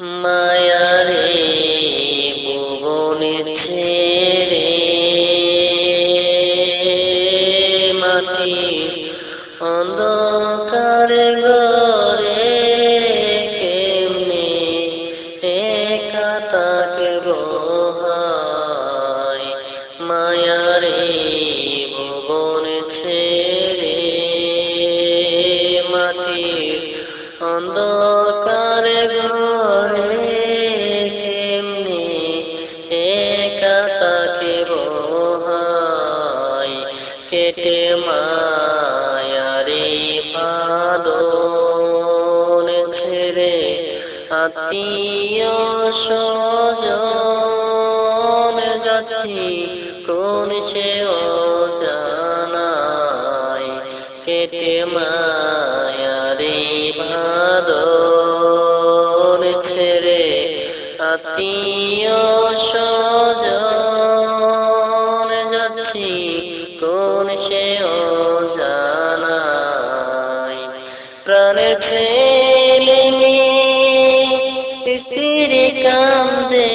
মায়ারে ভুবনে ছেড়ে মাটি অন্ধকার ঘরে কেমনে একা থাকব হায়। মায়ারে ভুবনে ছেড়ে মাটির অন্ধকার ঘরে কেমনে একা থাকিব হায়। কেটে মায়ারে বাঁধন ছেড়ে আত্মীয় স্বজন যাচ্ছি কোন সে অজানায়। কেটে মায়ারে বাঁধন ছেড়ে আত্মীয় স্বজন যাচ্ছি কোন সে অজানায়। প্রাণে ছেলে মেয়ে স্ত্রী কান্দে,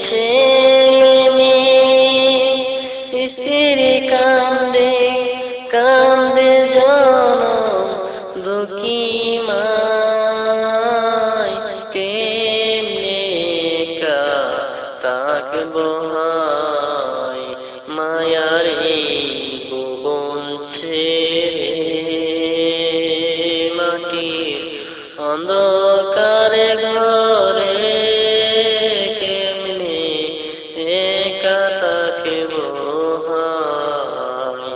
ছেলে মেয়ে স্ত্রী কান্দে, কান্দে জনম দুঃখী মায়। কেমনে একা থাকব হায়। মায়ারে ভুবন ছেড়ে মাটির অন্ধকার ঘরে কেমনে একা থাকব হায়।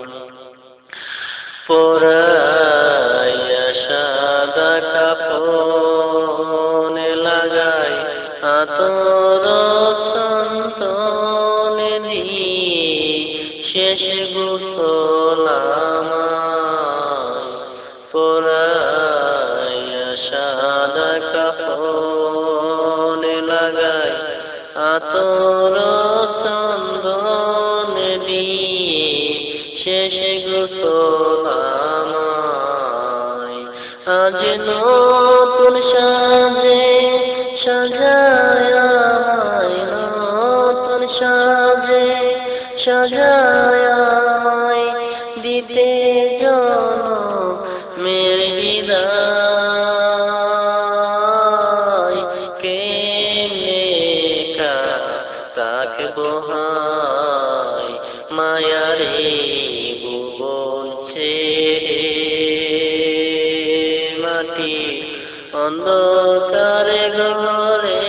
পরাইয়া সাদা কাফন লাগাই আতর সন্তনে দিয়ে শেষ গোসল আমায়। পরাইয়া সাদা কাফন লাগাই আতর চন্দনে দিয়ে শেষ গোসল আমায়। আজ নতুন সাজে সাজায় আমায়, নতুন সাজে সাজায় আমায় দিতে জনমের বিদায়। কেমনে একা থাকব হায়। মায়ারে ভুবন ছেড়ে মাটি অন্ধকার ঘরে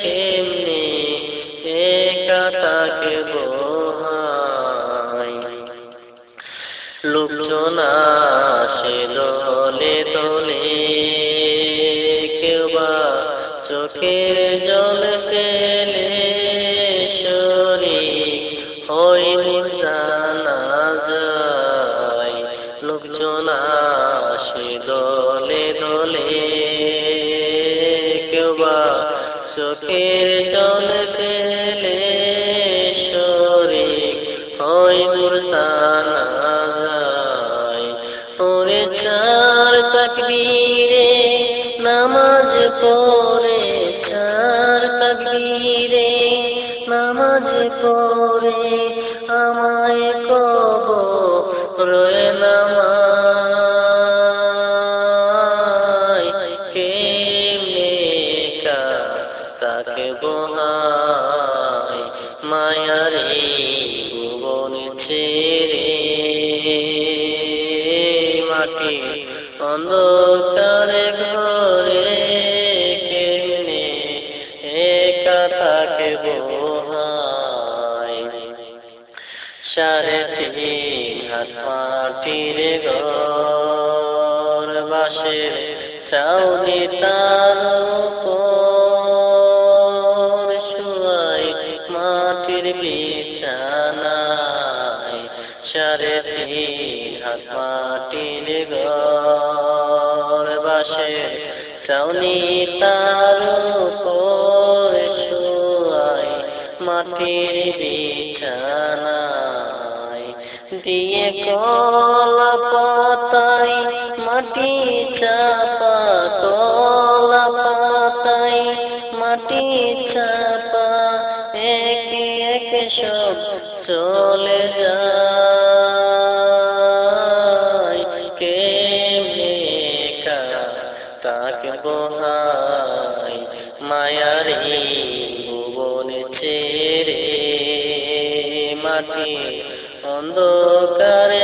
কেমনে একা থাকব হায়। লোকজন আসে দলে দলে, কেউ বা চোখের জল ফেলে শরীক হই জানা যায়। লোকজন আসে দলে দলে, কেউ বা চোখের জল ফেলে শরীক হই জানা যায়। ওরে চার তাকবীরে নামাজ পড়ে, চার তাকবীরে নামাজ পড়ে আমায় কবরে নামায়। কেমনে একা থাকব হায়। মায়ারে ভুবন ছেড়ে মাটি অন্ধকার ঘরে কেমনে একা থাকব হায়। 3.5 হাত মাটির ঘর, বাঁশের ছাউনি তার উপর শুয়াই মাটির বিছানায়। 3.5 হাত মাটির ঘর, বাঁশের ছাউনি তার উপর শুয়াই মাটির বিছানায়। দিয়ে কলা পাতায় মাটি চাপা, কলা পাতায় চলে যায় কেমনে তাকবো হায় মায়ারি ভুবন ছেড়ে মাটি অন্ধকারে